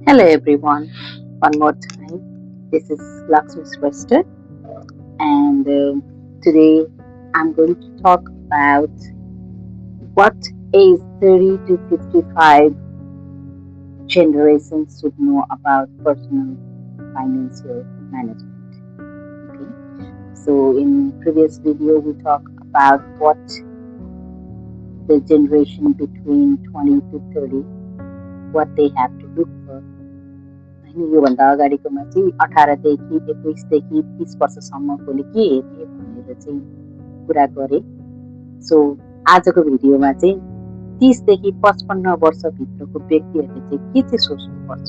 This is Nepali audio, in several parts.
Hello everyone, one more time. This is Lakshmi Shrestha, and today I'm going to talk about what age 30 to 55 generations should know about personal financial management. Okay, so in previous video we talked about what the generation between 20 to 30 what they have to look for. योभन्दा अगाडिकोमा चाहिँ 18 देखि 21 देखि 30 वर्षसम्मकोले के हेर्ने भनेर चाहिँ कुरा गरे। सो आजको भिडियोमा चाहिँ 30 देखि 55 वर्षभित्रको व्यक्तिहरूले चाहिँ के चाहिँ सोच्नुपर्छ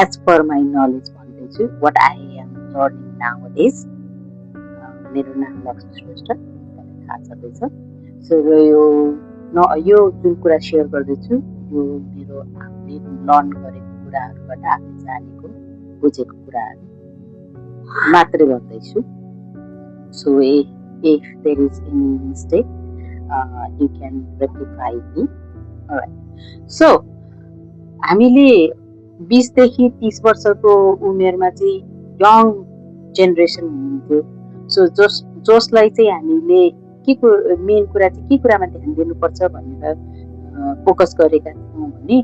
एज पर माई नलेज भन्दैछु what I am learning nowadays. मेरो नाम लक्ष्मी श्रेष्ठ, तपाईँलाई थाहा छँदैछ। सो र यो जुन कुरा सेयर गर्दैछु यो मेरो आफूले लर्न गरेको कुराहरूबाट आफूले जानेको बुझेको कुराहरू मात्रै भन्दैछु। So if there is any mistake you can rectify me. Alright. So हामीले 20 देखि 30 वर्षको उमेरमा चाहिँ यङ जेनेरेसन हुनुहुन्थ्यो। सो जसलाई चाहिँ हामीले के मेन कुरा चाहिँ के कुरामा ध्यान दिनुपर्छ भनेर फोकस गरेका थियौँ भने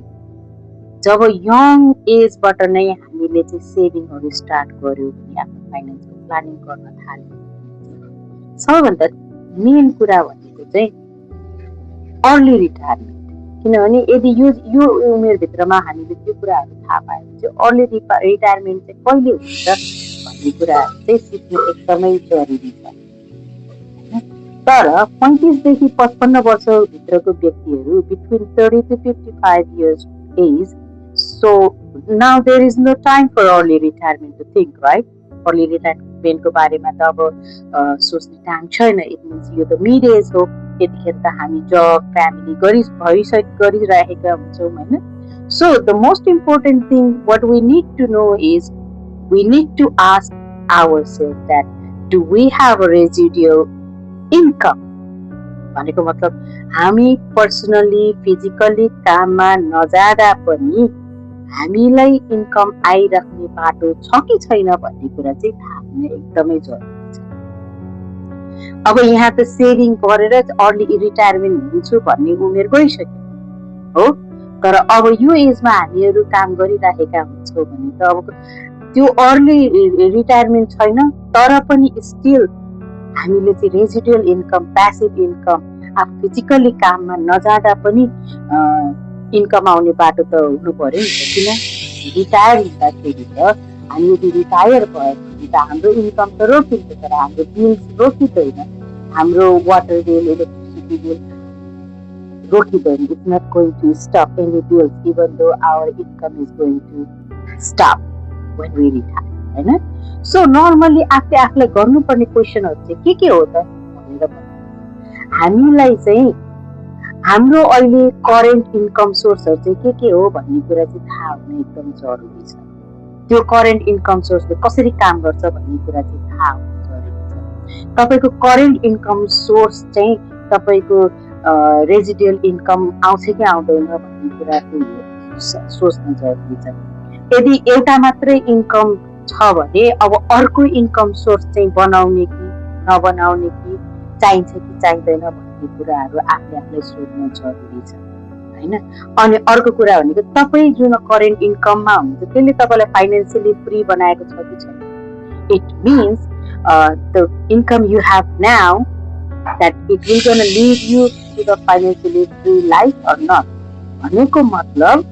जब यङ एजबाट नै हामीले चाहिँ सेभिङहरू स्टार्ट गर्यौँ भने आफ्नो फाइनेन्सको प्लानिङ गर्न थाल्यौँ भने सबैभन्दा मेन कुरा भनेको चाहिँ अर्ली रिटायरमेन्ट। किनभने यदि यो उमेरभित्रमा हामीले त्यो कुराहरू थाहा पायो भने चाहिँ अर्ली रिटायरमेन्ट चाहिँ कहिले हुन्छ भन्ने कुराहरू चाहिँ सिक्नु एकदमै जरुरी छ। तर 35 देखि 55 वर्षभित्रको व्यक्तिहरू between 30 to 55 years age. So now there is no time for early retirement to think, right? Early retirement को बारेमा त अब सोच्ने टाइम छैन। इट मिन्स यो त मिड एज हो, यतिखेर त हामी जब फ्यामिली गरिरहेका हुन्छौँ होइन। So the most important thing what we need to know is we need to ask ourself that do we have a residual income. भनेको मतलब हामी पर्सनली फिजिकली काममा नजाँदा पनि हामीलाई इन्कम आइराख्ने बाटो छ कि छैन भन्ने कुरा चाहिँ थाहा हुन एकदमै जरुरी छ। अब यहाँ त सेभिङ गरेर अर्ली रिटायरमेन्ट हुन्छु भन्ने उमेर गइसक्यो हो, तर अब यो एजमा हामीहरू काम गरिरहेका हुन्छौँ भने त अब त्यो अर्ली रिटायरमेन्ट छैन, तर पनि स्टिल हामीले चाहिँ रेजिडुअल इन्कम, प्यासिभ इन्कम, आफू फिजिकली काममा नजाँदा पनि इन्कम आउने बाटो त हुनु पर्यो नि त। किन रिटायर हुँदाखेरि त हामी यदि रिटायर भयो भने त हाम्रो इन्कम त रोकिन्छ, तर हाम्रो बिल्स रोकिँदैन, हाम्रो वाटर बिल, इलेक्ट्रिसिटी बिल रोकिँदैन। It's not going to stop any bills even though our income is going to stop when we retire होइन। सो नर्मली आफूले आफूलाई गर्नुपर्ने क्वेसनहरू चाहिँ के हो त भनेर भन्नु, हामीलाई चाहिँ हाम्रो अहिले करेन्ट इन्कम सोर्सहरू चाहिँ के हो भन्ने कुरा चाहिँ थाहा हुन एकदम जरुरी छ। त्यो करेन्ट इन्कम सोर्सले कसरी काम गर्छ भन्ने कुरा चाहिँ थाहा हुन जरुरी छ। तपाईँको करेन्ट इन्कम सोर्स चाहिँ तपाईँको रेजिडुअल इन्कम आउँछ कि आउँदैन भन्ने कुरा चाहिँ सोच्न जरुरी छ। यदि एउटा मात्रै इन्कम छ भने अब अर्को इन्कम सोर्स चाहिँ बनाउने कि नबनाउने कि चाहिन्छ कि चाहिँदैन भन्ने कुराहरू आफूले सोध्नु जरुरी छ होइन। अनि अर्को कुरा भनेको तपाईँ जुन करेन्ट इन्कममा हुनुहुन्छ त्यसले तपाईँलाई फाइनेन्सियली फ्री बनाएको छ कि छैन। It means the income you have now that it will gonna lead you to the financially free life or not. भनेको मतलब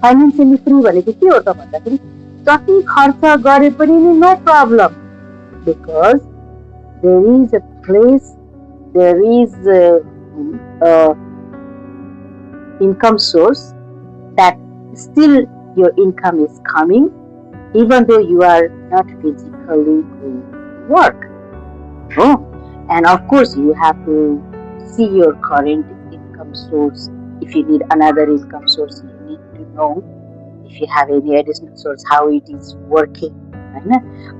फाइनेन्सियली फ्री भनेको के हो त भन्दाखेरि जति खर्च गरे पनि no problem, because there is a place, there is income source that still your income is coming even though you are not physically doing work. Oh, and of course you have to see your current income source. If you need another income source, you need to know if you have any additional source how it is working हैन।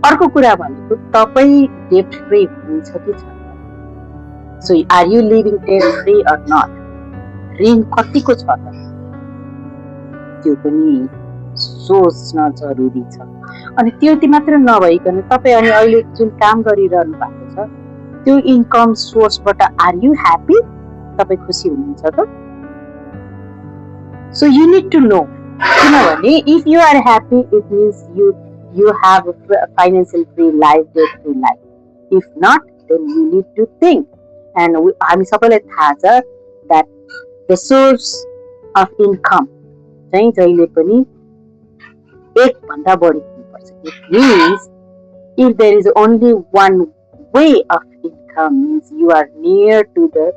अर्को कुरा भनेको तपाई डेट फ्री हुनुहुन्छ कि छैन। So are you living debt free or not, ऋण कतिको छ त त्यो पनि सोच्न जरुरी छ। अनि त्यति मात्र नभइकन तपाईँ अनि अहिले जुन काम गरिरहनु भएको छ त्यो इन्कम सोर्सबाट आर यु ह्याप्पी? तपाईँ खुसी हुनुहुन्छ त? So you need to know, किनभने if you are happy it means you have a financial free life, debt free life. If not, then you need to think. And हामी सबैलाई थाहा छ that the source of income चाहिँ जहिले पनि एक भन्दा बढी हुनुपर्छ. It means if there is only one way of income means you are near to the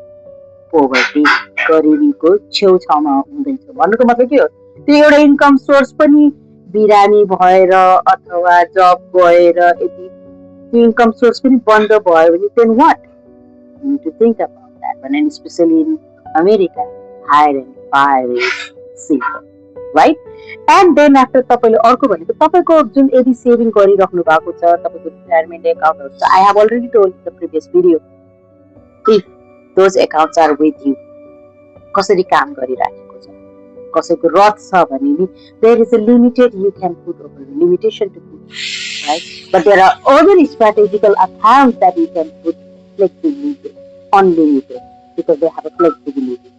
poverty. गरिबीको छेउछाउमा हुँदैछ भन्नुको मतलब के हो? त्यो एउटा इन्कम सोर्स पनि बिरामी भएर अथवा जब गएर यदि त्यो इन्कम सोर्स पनि बन्द भयो भने then what? You need to think about that. And especially in America, hire and fire is simple, right? And then after तपाईँले अर्को भनेको तपाईँको जुन यदि सेभिङ गरिराख्नु भएको छ तपाईँको रिटायरमेन्ट एकाउन्टहरू छ, I have already told in the previous video, if those accounts are with you, कसरी काम गरिराखेको छ, कसैको रथ छ भने नि there is a limited you can put over the limitation to put, right? But there are other strategical accounts that you can put flexibly, unlimited, because they have a flexibility.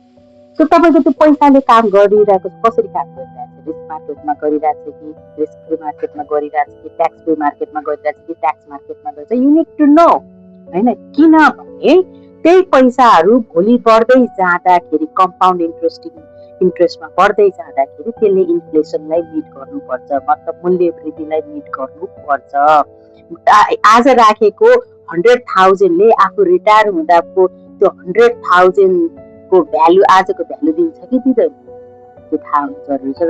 So तपाईँको त्यो पैसाले काम गरिरहेको छ, कसरी काम गरिरहेको छ? रिस्क मार्केटमा गरिरहेको छ कि रिस्क फ्री मार्केटमा गरिरहेको छ कि ट्याक्स फ्री मार्केटमा गरिरहेको छ कि ट्याक्स मार्केटमा गरिरहेको छ? यु निड टु नो, होइन? किनभने त्यही पैसाहरू भोलि बढ्दै जाँदाखेरि कम्पाउन्ड इन्ट्रेस्टमा बढ्दै जाँदाखेरि त्यसले इन्फ्लेसनलाई मिट गर्नुपर्छ, मतलब मूल्य वृद्धिलाई मिट गर्नुपर्छ. आज राखेको 100,000ले आफू रिटायर हुँदाको त्यो 100,000 को भ्यालु आजको भ्यालु दिन्छ कि दिँदैन त्यो थाहा हुनु जरुरी छ.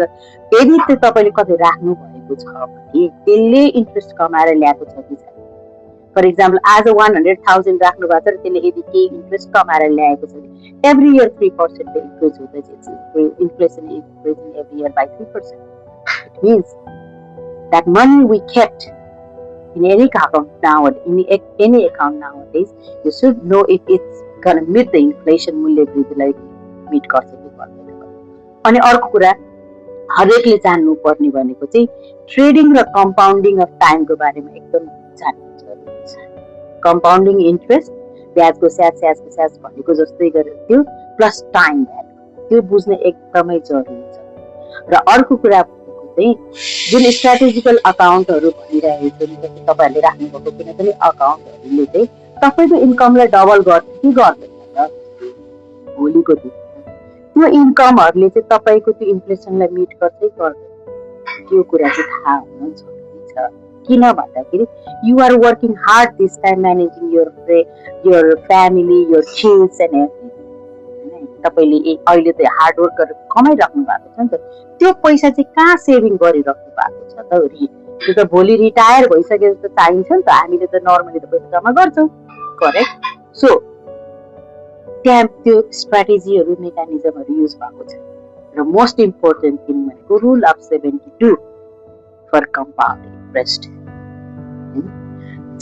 यदि त्यो तपाईँले कतै राख्नु भएको छ भने त्यसले इन्ट्रेस्ट कमाएर ल्याएको छ कि छैन. फर इक्जाम्पल आज 100,000 राख्नु भएको छ र त्यसले यदि केही इन्ट्रेस्ट कमाएर ल्याएको छ भने एभ्री इयर 3% इन्क्रिज हुँदैछ. Inflation is increasing every year by 3%. It means that money we kept in any account nowadays, you should know if it's gonna meet the inflation मूल्य वृद्धिलाई मिट गर्छ कि गर्दैन. अनि अर्को कुरा हरेकले जान्नु पर्ने भनेको चाहिँ ट्रेडिङ र कम्पाउन्डिङ अफ टाइमको बारेमा एकदम जान्नु जरुरी छ. कम्पाउन्डिङ इन्ट्रेस्ट, ब्याजको स्याज भनेको जस्तै गरेर त्यो प्लस टाइम भ्यालु, त्यो बुझ्न एकदमै जरुरी छ. र अर्को कुरा जुन स्ट्राटेजिकल अकाउन्टहरू भनिरहेको छु, जस्तै तपाईँहरूले राख्नुभएको कुनै पनि अकाउन्टहरूले चाहिँ तपाईँको इन्कमलाई डबल गर्छ कि गर्दैन त भोलिको दिनमा? त्यो इन्कमहरूले चाहिँ तपाईँको त्यो इन्फ्लेसनलाई मिट गर्छ कि गर्दैन त्यो कुरा चाहिँ थाहा हुन जरुरी छ. किन भन्दाखेरि you are working hard this time managing your family, your kids and everything. तपाईँले अहिले त हार्ड वर्क गरेर कमाइराख्नु भएको छ नि त, त्यो पैसा चाहिँ कहाँ सेभिङ गरिराख्नु भएको छ त? त्यो त भोलि रिटायर भइसकेपछि त चाहिन्छ नि त. हामीले त नर्मली त पैसा जम्मा गर्छौँ, करेक्ट? सो त्यहाँ त्यो स्ट्राटेजीहरू मेकानिजमहरू युज भएको छ. र मोस्ट इम्पोर्टेन्ट थिङ भनेको rule of 72 for compound interest,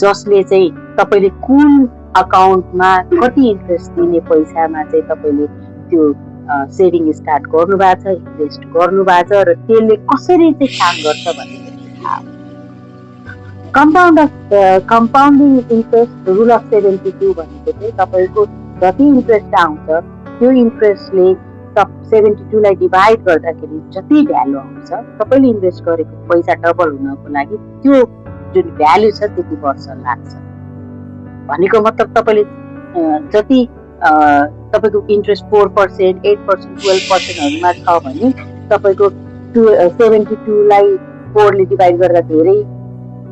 जसले चाहिँ तपाईँले कुन अकाउन्टमा कति इन्ट्रेस्ट दिने पैसामा चाहिँ तपाईँले त्यो सेभिङ स्टार्ट गर्नु भएको छ, इन्भेस्ट गर्नु भएको छ, र त्यसले कसरी चाहिँ काम गर्छ भन्ने थाहा. कम्पाउन्डिङ इन्ट्रेस्ट रुल अफ 72 भनेको चाहिँ तपाईँको जति इन्ट्रेस्ट आउँछ त्यो इन्ट्रेस्टले 72 लाई डिभाइड गर्दाखेरि जति भ्यालु आउँछ तपाईँले इन्भेस्ट गरेको पैसा डबल हुनको लागि त्यो जुन भ्यालु छ त्यति वर्ष लाग्छ. भनेको मतलब तपाईँले जति तपाईँको इन्ट्रेस्ट 4%, 8%, 12%हरूमा छ भने तपाईँको 72 लाई 4 ले डिभाइड गरेर धेरै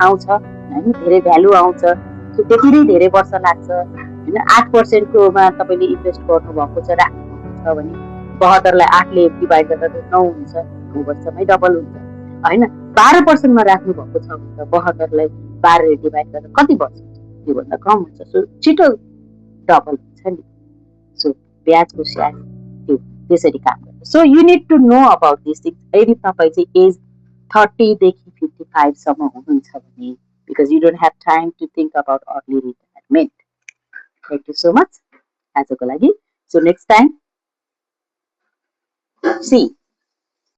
आउँछ हैन, धेरै भ्यालु आउँछ. सो त्यति नै धेरै वर्ष लाग्छ हैन. 8% कोमा तपाईँले इन्भेस्ट गर्नुभएको छ, राख्नुभएको छ भने 72 लाई 8 ले डिभाइड गर्दा 9 हुन्छ, 9 वर्षमै डबल हुन्छ हैन. 12% मा राख्नु भएको छ भने 72 लाई 12 ले डिभाइड गर्दा कति वर्ष हुन्छ? त्योभन्दा कम हुन्छ. सो छिटो डबल हुन्छ नि. सो ब्याजको स्याज त्यो त्यसरी काम गर्छ. So you need to know about this things. यदि तपाईँ चाहिँ एज 30 देखि 55 सम्म हुनुहुन्छ भने, because you don't have time to think about early retirement. Thank you so much आजको लागि. So next time C